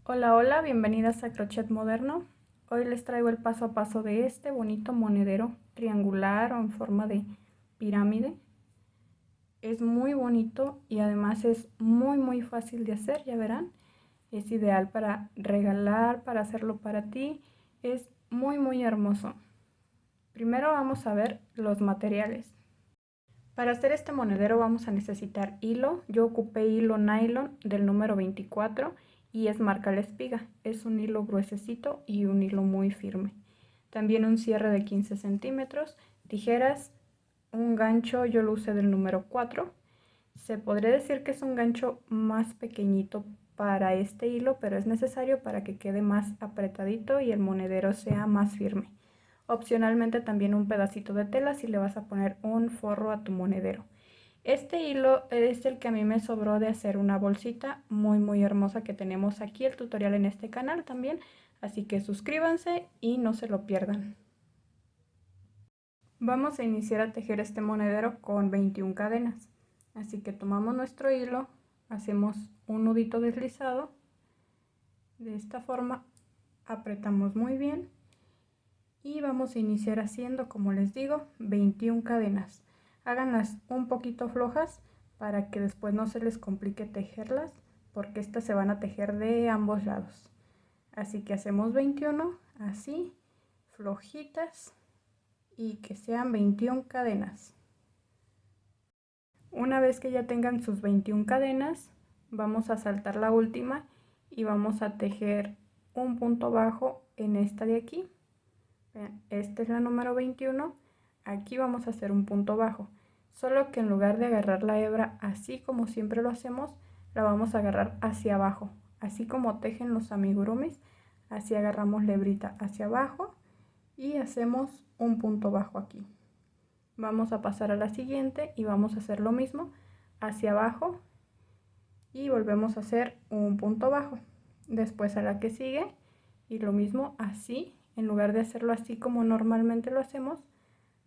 Hola, hola, bienvenidas a Crochet Moderno. Hoy les traigo el paso a paso de este bonito monedero triangular o en forma de pirámide. Es muy bonito y además es muy fácil de hacer, ya verán. Es ideal para regalar, para hacerlo para ti. Es muy hermoso. Primero vamos a ver los materiales. Para hacer este monedero vamos a necesitar hilo. Yo ocupé hilo nylon del número 24 y es marca La Espiga. Es un hilo gruesecito y un hilo muy firme. También un cierre de 15 centímetros, tijeras, un gancho, yo lo usé del número 4. Se podría decir que es un gancho más pequeñito para este hilo, pero es necesario para que quede más apretadito y el monedero sea más firme. Opcionalmente también un pedacito de tela si le vas a poner un forro a tu monedero. Este hilo es el que a mí me sobró de hacer una bolsita muy hermosa que tenemos aquí, el tutorial en este canal también, así que suscríbanse y no se lo pierdan. Vamos a iniciar a tejer este monedero con 21 cadenas, así que tomamos nuestro hilo, hacemos un nudito deslizado, de esta forma apretamos muy bien y vamos a iniciar haciendo, como les digo, 21 cadenas. Háganlas un poquito flojas para que después no se les complique tejerlas, porque estas se van a tejer de ambos lados. Así que hacemos 21 así, flojitas, y que sean 21 cadenas. Una vez que ya tengan sus 21 cadenas, vamos a saltar la última y vamos a tejer un punto bajo en esta de aquí. Vean, esta es la número 21, aquí vamos a hacer un punto bajo, solo que en lugar de agarrar la hebra así como siempre lo hacemos, la vamos a agarrar hacia abajo, así como tejen los amigurumis, así agarramos la hebrita hacia abajo y hacemos un punto bajo aquí. Vamos a pasar a la siguiente y vamos a hacer lo mismo hacia abajo y volvemos a hacer un punto bajo. Después a la que sigue y lo mismo así, en lugar de hacerlo así como normalmente lo hacemos,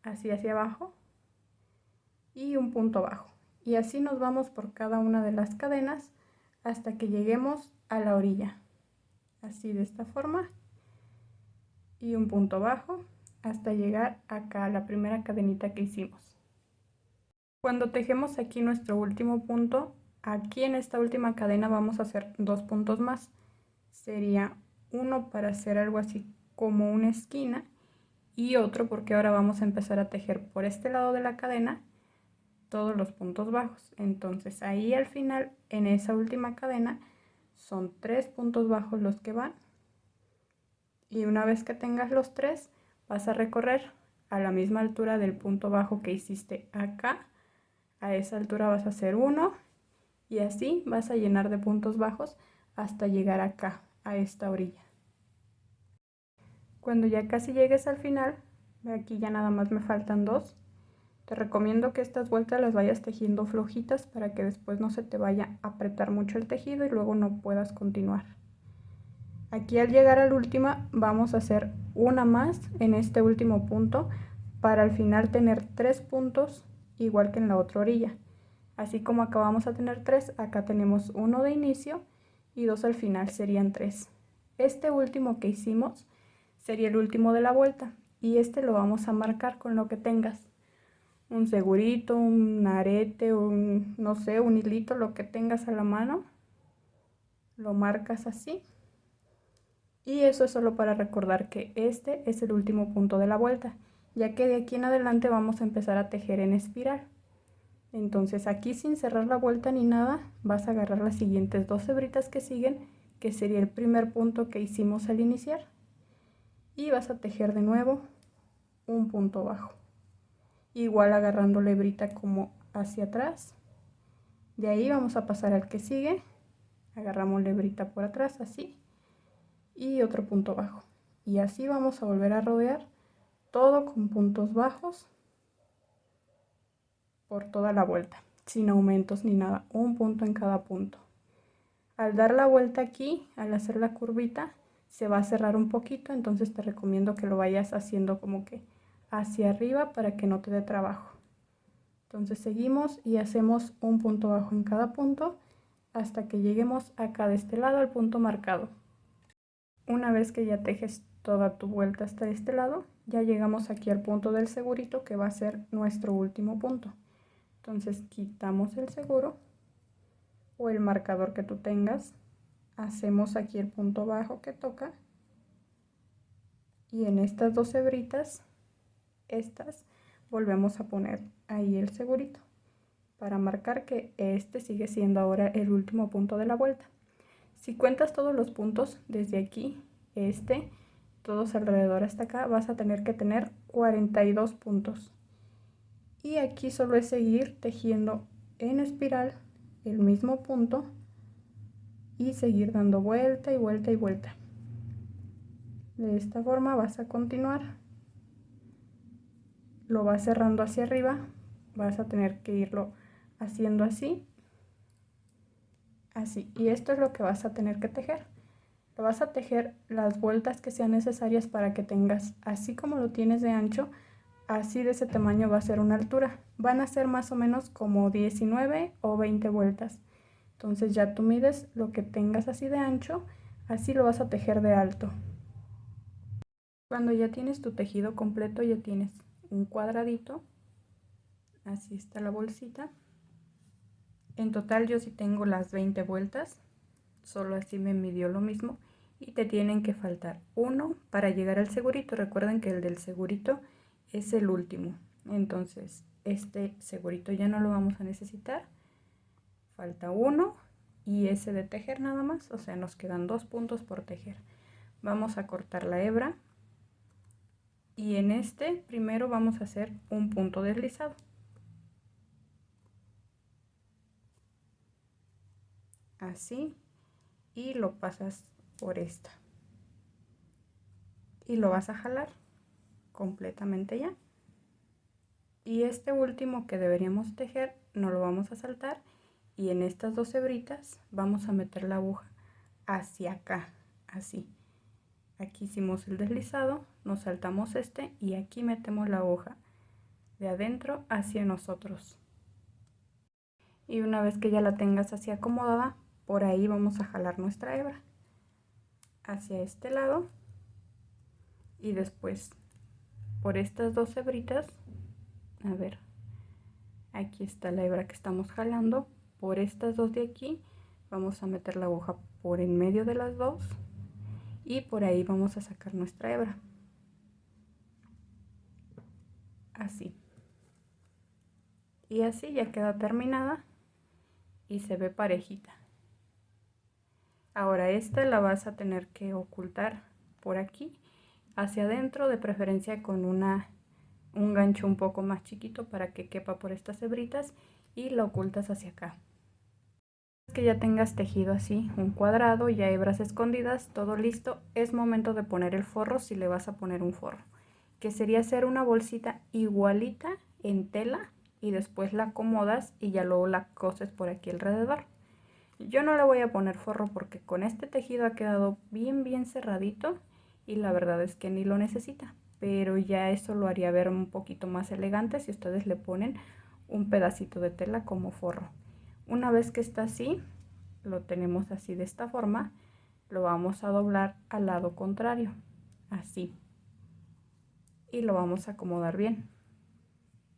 así hacia abajo y un punto bajo. Y así nos vamos por cada una de las cadenas hasta que lleguemos a la orilla. Así de esta forma y un punto bajo hasta llegar acá a la primera cadenita que hicimos. Cuando tejemos aquí nuestro último punto, aquí en esta última cadena vamos a hacer dos puntos más. Sería uno para hacer algo así como una esquina y otro porque ahora vamos a empezar a tejer por este lado de la cadena todos los puntos bajos. Entonces ahí al final, en esa última cadena, son 3 puntos bajos los que van, y una vez que tengas los 3 vas a recorrer a la misma altura del punto bajo que hiciste acá. A esa altura vas a hacer uno y así vas a llenar de puntos bajos hasta llegar acá, a esta orilla. Cuando ya casi llegues al final, aquí ya nada más me faltan 2. Te recomiendo que estas vueltas las vayas tejiendo flojitas para que después no se te vaya a apretar mucho el tejido y luego no puedas continuar. Aquí al llegar a la última vamos a hacer una más en este último punto para al final tener 3 puntos igual que en la otra orilla. Así como acá vamos a tener 3, acá tenemos uno de inicio y 2 al final, serían 3. Este último que hicimos sería el último de la vuelta y este lo vamos a marcar con lo que tengas. Un segurito, un arete, no sé, un hilito, lo que tengas a la mano. Lo marcas así. Y eso es solo para recordar que este es el último punto de la vuelta, ya que de aquí en adelante vamos a empezar a tejer en espiral. Entonces aquí sin cerrar la vuelta ni nada, vas a agarrar las siguientes 2 hebritas que siguen, que sería el primer punto que hicimos al iniciar. Y vas a tejer de nuevo un punto bajo. Igual agarrando la hebrita como hacia atrás. De ahí vamos a pasar al que sigue. Agarramos la hebrita por atrás así. Y otro punto bajo. Y así vamos a volver a rodear todo con puntos bajos por toda la vuelta, sin aumentos ni nada, un punto en cada punto. Al dar la vuelta aquí, al hacer la curvita, se va a cerrar un poquito, entonces te recomiendo que lo vayas haciendo como que hacia arriba para que no te dé trabajo. Entonces seguimos y hacemos un punto bajo en cada punto hasta que lleguemos acá de este lado al punto marcado. Una vez que ya tejes toda tu vuelta hasta este lado, ya llegamos aquí al punto del segurito, que va a ser nuestro último punto. Entonces quitamos el seguro o el marcador que tú tengas, hacemos aquí el punto bajo que toca, y en estas dos hebritas, estas, volvemos a poner ahí el segurito para marcar que este sigue siendo ahora el último punto de la vuelta. Si cuentas todos los puntos desde aquí, todos alrededor hasta acá, vas a tener que tener 42 puntos. Y aquí solo es seguir tejiendo en espiral el mismo punto y seguir dando vuelta y vuelta y vuelta. De esta forma vas a continuar. Lo vas cerrando hacia arriba, vas a tener que irlo haciendo así, así. Y esto es lo que vas a tener que tejer. Lo vas a tejer las vueltas que sean necesarias para que tengas, así como lo tienes de ancho, así de ese tamaño va a ser una altura. Van a ser más o menos como 19 o 20 vueltas. Entonces ya tú mides lo que tengas así de ancho, así lo vas a tejer de alto. Cuando ya tienes tu tejido completo, ya tienes un cuadradito. Así está la bolsita. En total yo sí tengo las 20 vueltas, solo así me midió lo mismo. Y te tienen que faltar uno para llegar al segurito. Recuerden que el del segurito es el último. Entonces este segurito ya no lo vamos a necesitar. Falta uno y ese de tejer nada más. O sea, nos quedan 2 puntos por tejer. Vamos a cortar la hebra. Y en este primero vamos a hacer un punto deslizado. Así. Y lo pasas por esta. Y lo vas a jalar completamente ya. Y este último que deberíamos tejer no lo vamos a saltar, y en estas dos hebritas vamos a meter la aguja hacia acá, así. Aquí hicimos el deslizado, nos saltamos este y aquí metemos la aguja de adentro hacia nosotros. Y una vez que ya la tengas así acomodada, por ahí vamos a jalar nuestra hebra hacia este lado, y después por estas dos hebritas, a ver, aquí está la hebra que estamos jalando, por estas dos de aquí vamos a meter la aguja por en medio de las dos y por ahí vamos a sacar nuestra hebra, así. Y así ya queda terminada y se ve parejita. Ahora esta la vas a tener que ocultar por aquí hacia adentro, de preferencia con un gancho un poco más chiquito para que quepa por estas hebritas, y la ocultas hacia acá. Que ya tengas tejido así un cuadrado, ya hebras escondidas, todo listo, es momento de poner el forro, si le vas a poner un forro, que sería hacer una bolsita igualita en tela y después la acomodas y ya luego la coses por aquí alrededor. Yo no le voy a poner forro porque con este tejido ha quedado bien cerradito y la verdad es que ni lo necesita, pero ya eso lo haría ver un poquito más elegante si ustedes le ponen un pedacito de tela como forro. Una vez que está así, lo tenemos así de esta forma, lo vamos a doblar al lado contrario, así, y lo vamos a acomodar bien,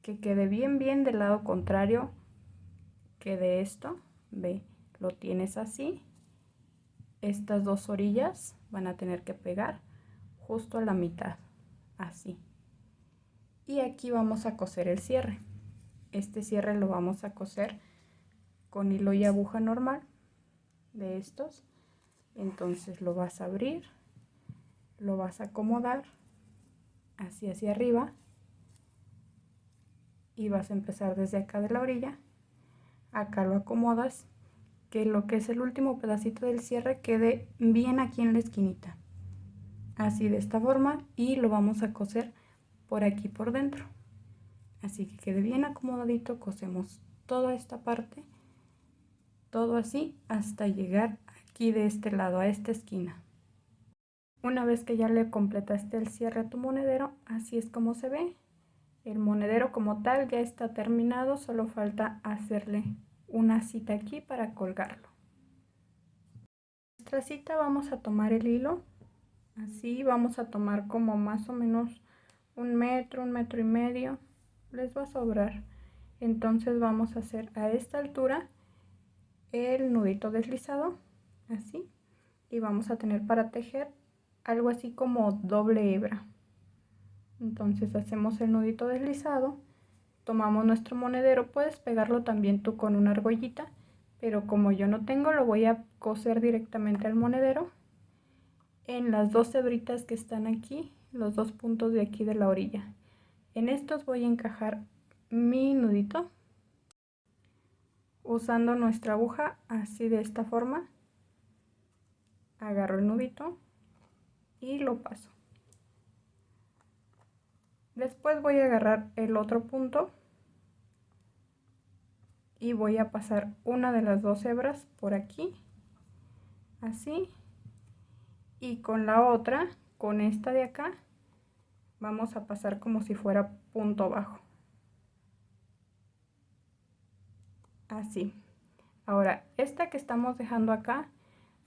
que quede bien del lado contrario, quede esto, ve, lo tienes así. Estas dos orillas van a tener que pegar justo a la mitad, así. Y aquí vamos a coser el cierre. Este cierre lo vamos a coser con hilo y aguja normal de estos. Entonces lo vas a abrir, lo vas a acomodar así hacia arriba y vas a empezar desde acá de la orilla. Acá lo acomodas, que lo que es el último pedacito del cierre quede bien aquí en la esquinita, así de esta forma, y lo vamos a coser por aquí por dentro, así que quede bien acomodadito. Cosemos toda esta parte, todo así hasta llegar aquí de este lado a esta esquina. Una vez que ya le completaste el cierre a tu monedero, así es como se ve. El monedero como tal ya está terminado, solo falta hacerle una cita aquí para colgarlo. nuestra cita vamos a tomar el hilo, así vamos a tomar como más o menos 1 metro y medio, les va a sobrar. Entonces vamos a hacer a esta altura el nudito deslizado, así, y vamos a tener para tejer algo así como doble hebra. Entonces hacemos el nudito deslizado, tomamos nuestro monedero, puedes pegarlo también tú con una argollita, pero como yo no tengo, lo voy a coser directamente al monedero en las 2 hebritas que están aquí, los 2 puntos de aquí de la orilla. En estos voy a encajar mi nudito usando nuestra aguja, así de esta forma. Agarro el nudito y lo paso. Después voy a agarrar el otro punto y voy a pasar una de las 2 hebras por aquí, así, y con la otra, con esta de acá, vamos a pasar como si fuera punto bajo, así. Ahora, esta que estamos dejando acá,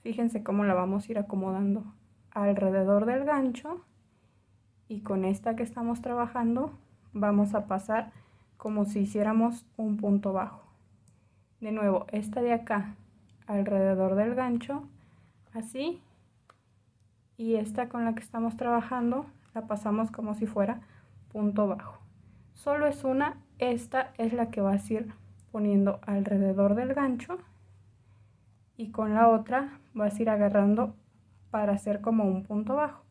fíjense cómo la vamos a ir acomodando alrededor del gancho, y con esta que estamos trabajando vamos a pasar como si hiciéramos un punto bajo. De nuevo, esta de acá alrededor del gancho, así, y esta con la que estamos trabajando la pasamos como si fuera punto bajo. Solo es una, esta es la que vas a ir poniendo alrededor del gancho, y con la otra vas a ir agarrando para hacer como un punto bajo.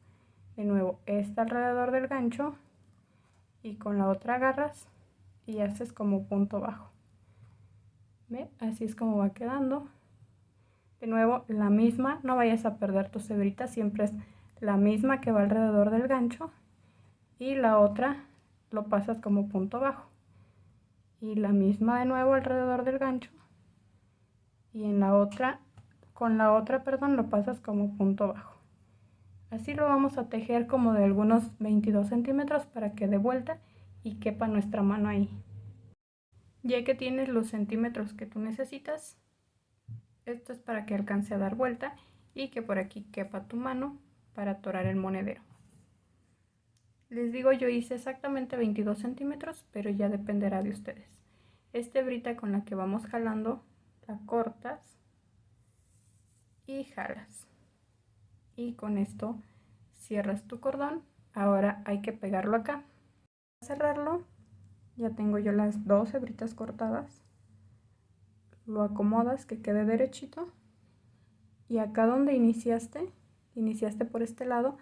De nuevo, esta alrededor del gancho, y con la otra agarras y haces como punto bajo. ¿Ve? Así es como va quedando. De nuevo, la misma, no vayas a perder tus hebritas, siempre es la misma que va alrededor del gancho, y la otra lo pasas como punto bajo, y la misma de nuevo alrededor del gancho, y en la otra, con la otra, perdón, lo pasas como punto bajo. Así lo vamos a tejer como de algunos 22 centímetros para que dé vuelta y quepa nuestra mano ahí. Ya que tienes los centímetros que tú necesitas, esto es para que alcance a dar vuelta y que por aquí quepa tu mano para atorar el monedero. Les digo, yo hice exactamente 22 centímetros, pero ya dependerá de ustedes. Esta hebrita con la que vamos jalando, la cortas y jalas. Y con esto cierras tu cordón. Ahora hay que pegarlo acá. Para cerrarlo, ya tengo yo las 2 hebritas cortadas. Lo acomodas que quede derechito. Y acá donde iniciaste por este lado,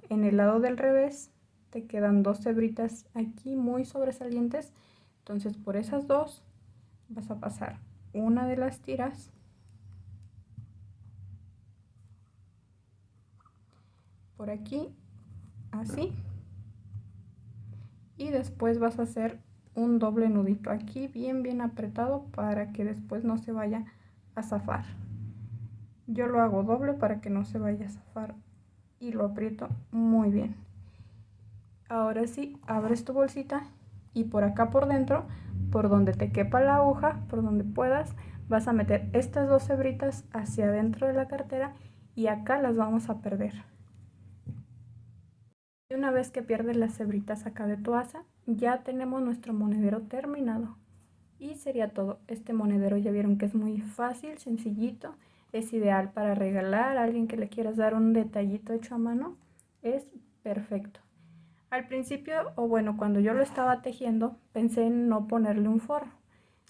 en el lado del revés, te quedan 2 hebritas aquí muy sobresalientes. Entonces por esas 2 vas a pasar una de las tiras por aquí, así, y después vas a hacer un doble nudito aquí bien apretado para que después no se vaya a zafar. Yo lo hago doble para que no se vaya a zafar y lo aprieto muy bien. Ahora sí, abres tu bolsita y por acá por dentro, por donde te quepa la aguja, por donde puedas, vas a meter estas 2 hebritas hacia adentro de la cartera y acá las vamos a perder. Y una vez que pierdes las hebritas acá de tu asa, ya tenemos nuestro monedero terminado. Y sería todo. Este monedero ya vieron que es muy fácil, sencillito, es ideal para regalar a alguien que le quieras dar un detallito hecho a mano, es perfecto. Al principio, o bueno, cuando yo lo estaba tejiendo, pensé en no ponerle un forro,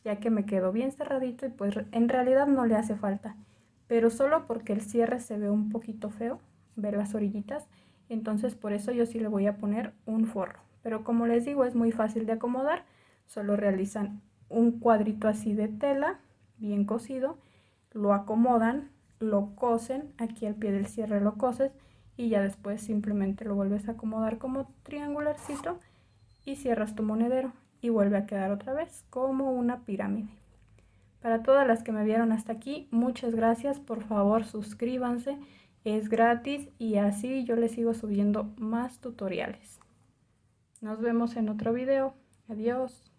ya que me quedó bien cerradito y pues en realidad no le hace falta, pero solo porque el cierre se ve un poquito feo, ver las orillitas, entonces por eso yo sí le voy a poner un forro. Pero como les digo, es muy fácil de acomodar, solo realizan un cuadrito así de tela, bien cosido, lo acomodan, lo cosen, aquí al pie del cierre lo coses, y ya después simplemente lo vuelves a acomodar como triangularcito y cierras tu monedero y vuelve a quedar otra vez como una pirámide. Para todas las que me vieron hasta aquí, muchas gracias. Por favor, suscríbanse, es gratis y así yo les sigo subiendo más tutoriales. Nos vemos en otro video. Adiós.